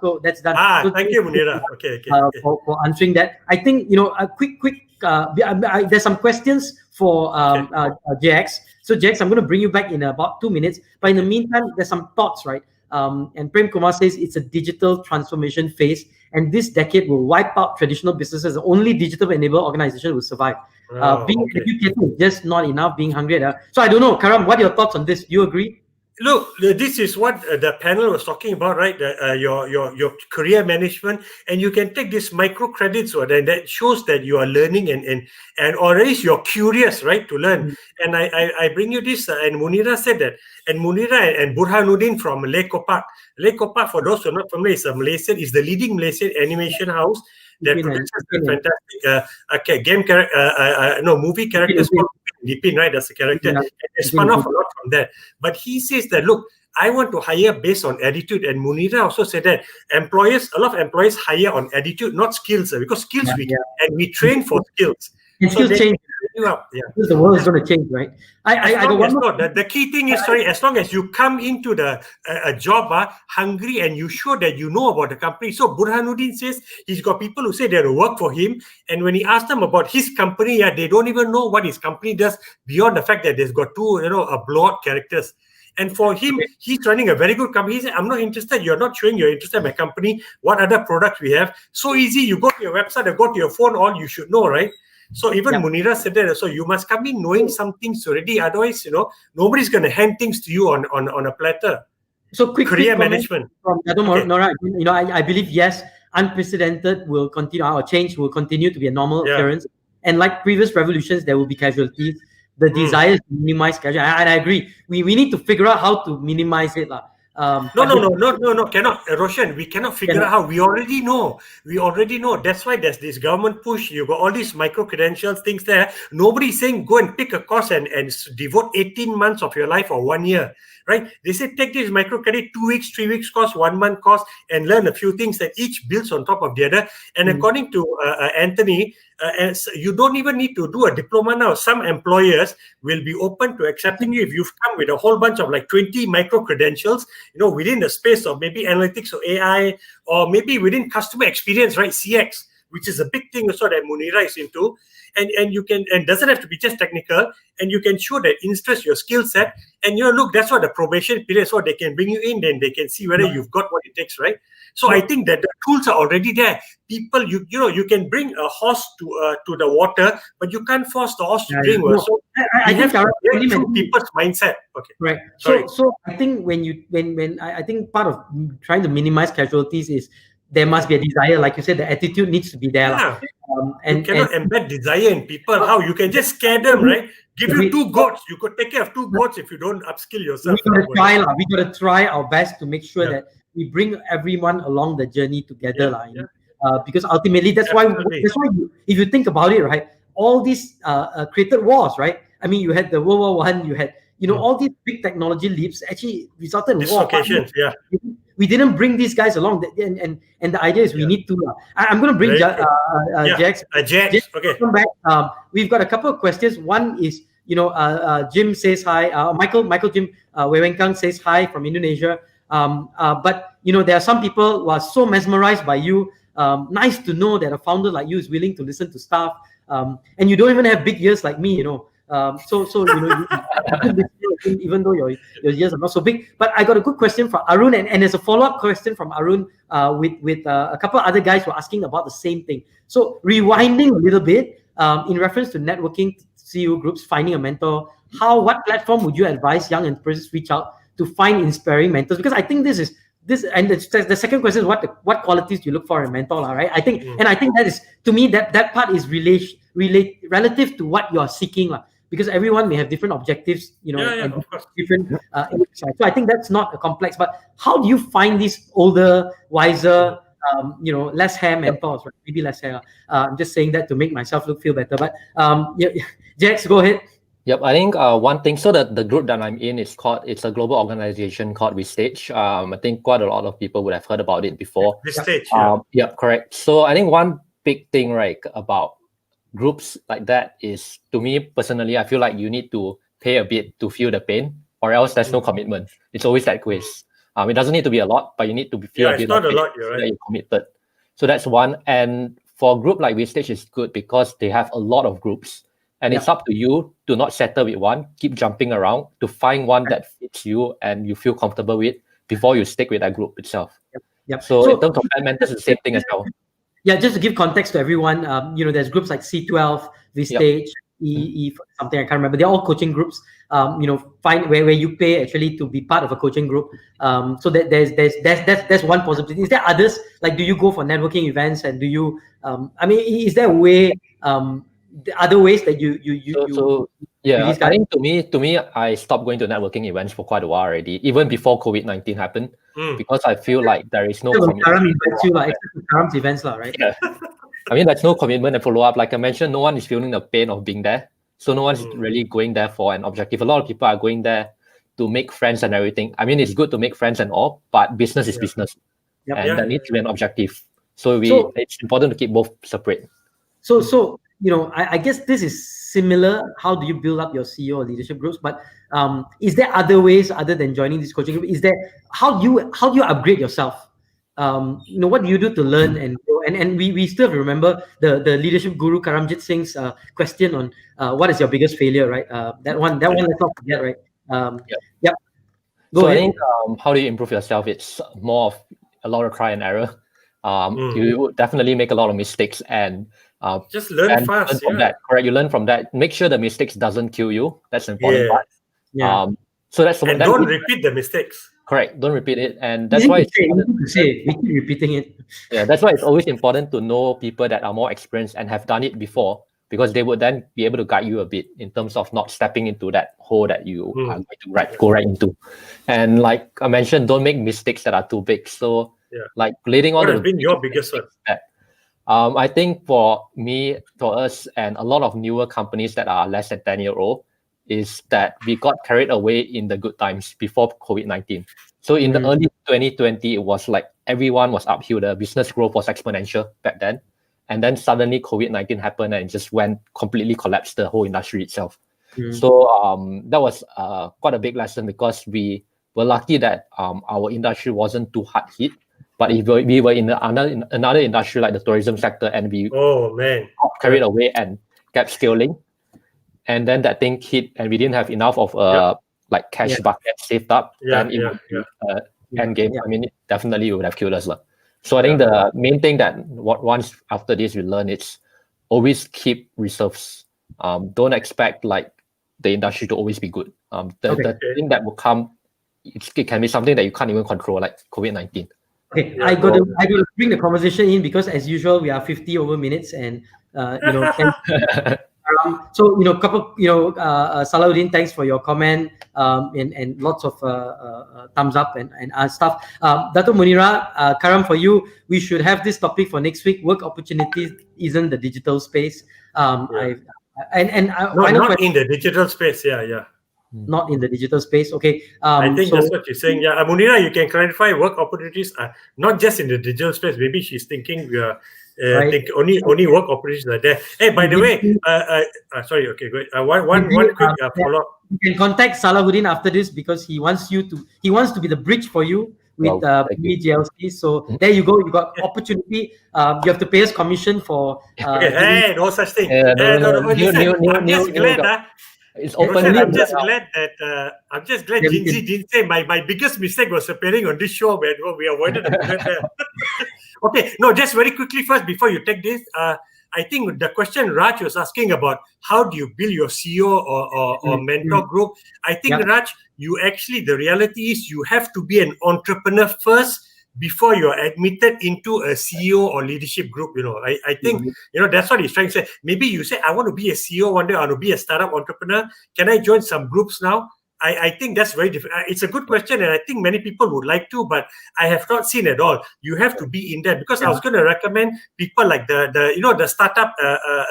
so that's done. So thank you, Munira. Okay. For answering that, I think a quick. There's some questions for JX. So JX, I'm going to bring you back in about 2 minutes. But in the meantime, there's some thoughts, right? And Prem Kumar says it's a digital transformation phase, and this decade will wipe out traditional businesses. Only digital-enabled organizations will survive. Being educated is just not enough. Being hungry. So I don't know, Karam, what are your thoughts on this? Do you agree? Look, this is what the panel was talking about, right? Your career management, and you can take this micro credits, or that shows that you are learning and or at least you're curious, right, to learn. And I bring you this, and Munira said that, and Munira and Burhanuddin from Lake Kopak. Lake Kopak, for those who are not familiar, is a Malaysian, is the leading Malaysian animation house that produces fantastic movie characters. Lipin, right? That's the character. And they spun off a lot from that. But he says that, look, I want to hire based on attitude. And Munira also said that a lot of employers hire on attitude, not skills, because skills we train for skills. And so skills change. Because the world is going to change, right? The key thing is, as long as you come into the job hungry and you show that you know about the company. So Burhanuddin says he's got people who say they'll work for him, and when he asks them about his company, they don't even know what his company does beyond the fact that there's got two blowout characters. And for him, he's running a very good company. He said, I'm not interested. You're not showing you're interested in my company. What other products we have? So easy. You go to your website or go to your phone, all you should know, right? So even Munira said that. So you must come in knowing some things already. Otherwise, nobody's going to hand things to you on a platter. So quick career management from Nora. I believe yes, unprecedented will continue. Our change will continue to be a normal occurrence. And like previous revolutions, there will be casualties. The desire is to minimize casualties. And I agree. We need to figure out how to minimize it. No, cannot. Roshan, we cannot figure out how. We already know. That's why there's this government push. You got all these micro credentials things there. Nobody's saying go and pick a course and devote 18 months of your life or 1 year, right? They say take this micro credit, 2 weeks, 3 weeks course, 1 month course, and learn a few things that each builds on top of the other. And according to Anthony, you don't even need to do a diploma now. Some employers will be open to accepting you if you've come with a whole bunch of like 20 micro credentials, within the space of maybe analytics or AI, or maybe within customer experience, right? CX, which is a big thing also that Munira is into. And you can, and doesn't have to be just technical, and you can show that interest your skill set. And look, that's what the probation period is, so they can bring you in, then they can see whether you've got what it takes, right? So I think that the tools are already there. People, you can bring a horse to the water, but you can't force the horse to drink. So I think people's mindset. Okay, right. So I think when I think part of trying to minimize casualties is there must be a desire, like you said, the attitude needs to be there. And you cannot embed desire in people. How you can just scare them, right? Give you 2 goats. You could take care of 2 goats if you don't upskill yourself. We got to try our best to make sure that we bring everyone along the journey together, because ultimately that's why if you think about it, right, all these created wars, right? I mean, you had the World War I, you had all these big technology leaps actually resulted in war. We didn't bring these guys along, and the idea is we need to. I'm going to bring Jax. Okay. Come back. We've got a couple of questions. One is, Jim says hi. Michael Jim Wewengkang says hi from Indonesia. But there are some people who are so mesmerized by you. Nice to know that a founder like you is willing to listen to staff. And you don't even have big ears like me, even though your ears are not so big. But I got a good question from Arun, and there's a follow-up question from Arun with a couple of other guys who are asking about the same thing. So rewinding a little bit, in reference to networking CEO groups, finding a mentor, what platform would you advise young entrepreneurs reach out to find inspiring mentors? Because I think this, and the second question is what qualities do you look for in a mentor, right? I think, and I think that is, to me, that part is relative to what you are seeking, because everyone may have different objectives, and different. So I think that's not complex. But how do you find these older, wiser, less hair mentors? Right? Maybe less hair. I'm just saying that to make myself feel better. But Jax, go ahead. Yep, I think one thing, so that the group that I'm in it's a global organization called Restage. I think quite a lot of people would have heard about it before. Restage, yeah, correct. So I think one big thing, right, about groups like that is, to me personally, I feel like you need to pay a bit to feel the pain, or else there's no commitment. It's always that case. It doesn't need to be a lot, but you need to feel a bit of pain that you're committed. So that's one. And for a group like Restage is good because they have a lot of groups. And it's up to you to not settle with one, keep jumping around to find one that fits you and you feel comfortable with before you stick with that group itself. So in terms of mentors, it's the same thing as well. Yeah, just to give context to everyone, there's groups like C12, Vistage, E something, I can't remember. They're all coaching groups. Find where you pay actually to be part of a coaching group. So that there's one possibility. Is there others? Like, do you go for networking events, and do you? Is there a way? The other ways that you I think to me, I stopped going to networking events for quite a while already, even before COVID-19 happened, because I feel like there is no commitment. Karam invites you, except for Karam's events, right? Yeah. I mean, there's no commitment and follow-up. Like I mentioned, no one is feeling the pain of being there. So no one's really going there for an objective. A lot of people are going there to make friends and everything. I mean, it's good to make friends and all, but business is business. And there needs to be an objective. So it's important to keep both separate. So I guess this is similar. How do you build up your CEO or leadership groups? But is there other ways other than joining this coaching group? Is there how do you upgrade yourself? What do you do to learn and grow? And we still remember the leadership guru Karamjit Singh's question on what is your biggest failure, right? That one let's not forget, right? So I think how do you improve yourself? It's more of a lot of try and error. You definitely make a lot of mistakes and just learn fast. Learn from that. Correct. You learn from that. Make sure the mistakes doesn't kill you. That's the important part. So that's and don't repeat the mistakes. Correct. Don't repeat it, and that's why we keep repeating it. Yeah, that's why it's always important to know people that are more experienced and have done it before, because they would then be able to guide you a bit in terms of not stepping into that hole that you are going to go right into. And like I mentioned, don't make mistakes that are too big. So like leading on. What has been your biggest one? I think for us, and a lot of newer companies that are less than 10-year-old, is that we got carried away in the good times before COVID-19. So in the early 2020, it was like everyone was uphill. The business growth was exponential back then. And then suddenly COVID-19 happened and just completely collapsed the whole industry itself. So that was quite a big lesson, because we were lucky that our industry wasn't too hard hit. But if we were in another industry like the tourism sector, and we got carried away and kept scaling, and then that thing hit, and we didn't have enough of like cash bucket saved up, then it would be end game. I mean, it definitely would have killed us. So I think the main thing that once after this we learn, it's always keep reserves. Don't expect like the industry to always be good. The thing that will come, it can be something that you can't even control, like COVID-19. Okay, I got to bring the conversation in, because as usual we are 50 over minutes, and so Salahuddin, thanks for your comment, and lots of thumbs up and stuff. Dato' Munira, Karam, for you, we should have this topic for next week. Work opportunities isn't the digital space. Not in the digital space. Not in the digital space. Okay. I think that's what you're saying. Yeah, Munira, you can clarify work opportunities are not just in the digital space. Maybe she's thinking think only work opportunities are there. Hey, by the way, sorry. Okay, great. One quick follow-up. You can contact Salahuddin after this, because he wants to be the bridge for you with BGLC. So there you go. You got opportunity. You have to pay us commission for. Hey, no such thing. I'm just glad. It's open. I'm just glad Jin Xi didn't say my biggest mistake was appearing on this show where we avoided the Okay, no, just very quickly first before you take this, I think the question Raj was asking about how do you build your CEO or mentor group. I think Raj, the reality is you have to be an entrepreneur first before you're admitted into a CEO or leadership group. I think that's what he's trying to say. Maybe you say, I want to be a CEO one day, I want to be a startup entrepreneur. Can I join some groups now? I think that's very different. It's a good question, and I think many people would like to, but I have not seen at all. You have to be in there, because I was going to recommend people like the startup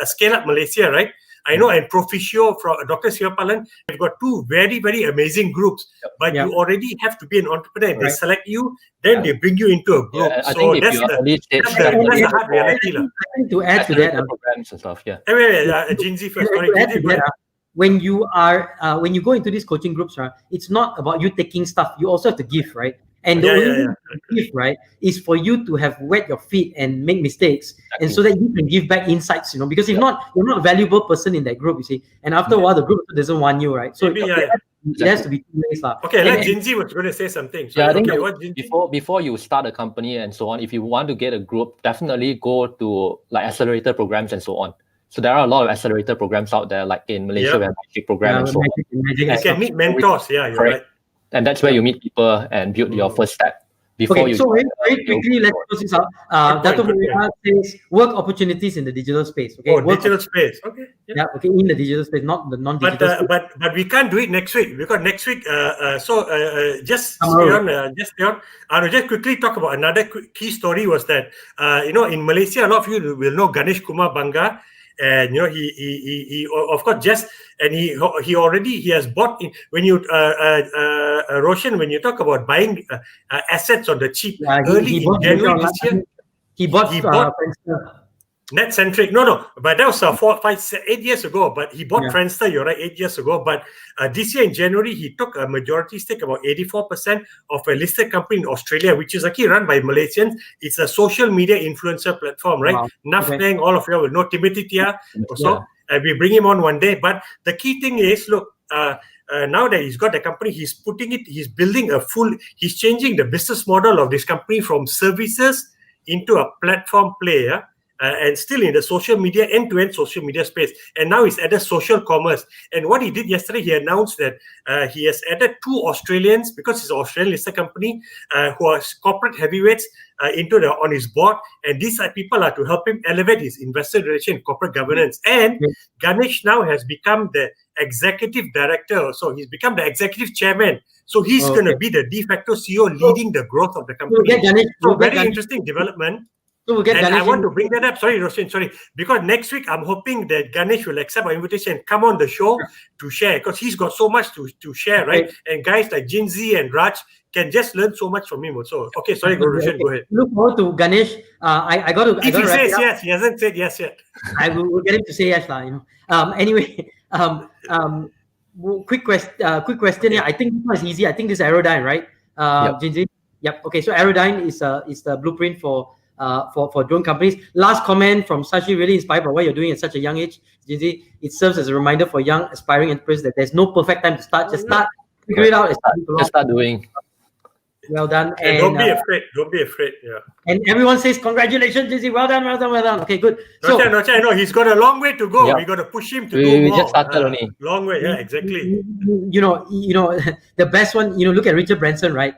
Scale Up Malaysia, right? I know, and Proficio from Dr. Sivapalan, you've got two very, very amazing groups, but you already have to be an entrepreneur. They select you, then they bring you into a group. I so think that's the hard reality. I think to add to that, programs and stuff, Jin Xi first. When you go into these coaching groups, right, it's not about you taking stuff. You also have to give, right? And the only thing you give, right, is for you to have wet your feet and make mistakes, and so that you can give back insights, because if not, you're not a valuable person in that group, you see. And after a while, the group doesn't want you, right? So it has to be 2 ways. Okay, Jin Xi was going to say something. So, I think before you start a company and so on, if you want to get a group, definitely go to like accelerator programs and so on. So there are a lot of accelerator programs out there, like in Malaysia, we have Magic program and so on. You can meet mentors, you're right. And that's where you meet people and build your first step. So very quickly, let's close this out. Dato' Maria says work opportunities in the digital space. Okay, digital space. Okay. Yeah. Okay, in the digital space, not the non-digital space. But we can't do it next week because next week. Just stay on. I'll just quickly talk about another key story. Was that in Malaysia, a lot of you will know Ganesh Kumar Banga. And he of course he has bought in, when you Roshan, when you talk about buying assets on the cheap, early in January this year he bought NetCentric. No, but that was 4, 5, 8 years ago. But he bought Friendster, you're right, 8 years ago. But this year in January, he took a majority stake, about 84% of a listed company in Australia, which is actually run by Malaysians. It's a social media influencer platform, right? Wow. Nafdeng, all of you will know Timothy Tia also. We bring him on one day. But the key thing is, look, now that he's got the company, he's changing the business model of this company from services into a platform player. And still in the social media, end-to-end social media space. And now he's added social commerce. And what he did yesterday, he announced that he has added 2 Australians, because it's an Australian listed company, who are corporate heavyweights on his board. And these people are to help him elevate his investor relation and corporate governance. And Ganesh now has become the executive director. So he's become the executive chairman. So he's going to be the de facto CEO leading the growth of the company. Very interesting development. So we'll get and Ganesh I want to bring that up. Sorry, Roshan. Because next week I'm hoping that Ganesh will accept our invitation and come on the show to share, because he's got so much to share, right? And guys like Jin Xi and Raj can just learn so much from him also. Okay, sorry, Roshan, go ahead. Look forward to Ganesh. I got to. If he says yes, he hasn't said yes yet. I will get him to say yes, Anyway, quick question here. I think this one is easy. I think this is Aerodyne, right? Jin Xi. Yep. Okay, so Aerodyne is the blueprint for drone companies. Last comment from Sashi, really inspired by what you're doing at such a young age, Jin Xi. It serves as a reminder for young aspiring entrepreneurs that there's no perfect time to start. Just start, figure it out, just start doing. Well done. And don't be afraid. Don't be afraid. Yeah. And everyone says congratulations, Jin Xi. Well done. Okay, good. No, he's got a long way to go. We got to push him to go more. We just started only. Long way. Yeah, exactly. The best one. Look at Richard Branson, right?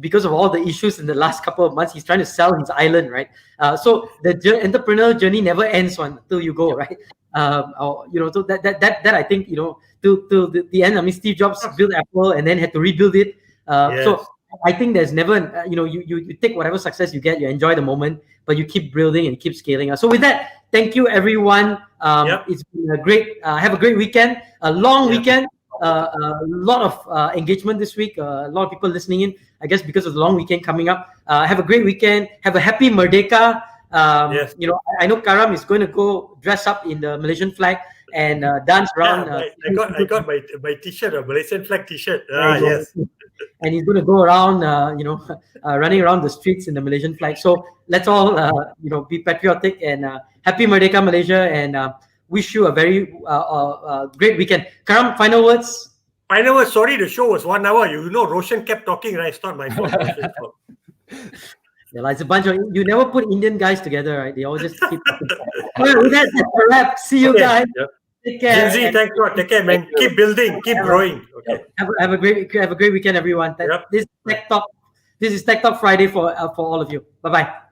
Because of all the issues in the last couple of months, he's trying to sell his island, right? So the entrepreneurial journey never ends until you go, right? So that I think, till the end. I mean, Steve Jobs built Apple and then had to rebuild it. So I think there's never, you take whatever success you get, you enjoy the moment, but you keep building and keep scaling. So with that, thank you everyone. It's been a great, have a great weekend, a long weekend. A lot of engagement this week. A lot of people listening in, I guess, because of the long weekend coming up. Have a great weekend. Have a happy Merdeka. I know Karam is going to go dress up in the Malaysian flag and dance around. I got my t-shirt, a Malaysian flag t-shirt. Yes. And he's going to go around, running around the streets in the Malaysian flag. So let's all, be patriotic and happy Merdeka, Malaysia, and wish you a very great weekend. Karam, final words? Final words. Sorry, the show was 1 hour. Roshan kept talking, right? It's not my fault. It's a bunch of, you never put Indian guys together, right? They all just keep talking. Well, that's a wrap. See you guys. Yep. Take care. Jin Xi, thanks God. Take care, man. Keep building. Keep growing. Okay. Have a great weekend, everyone. This is TechTalk. This is TechTalk Friday for all of you. Bye-bye.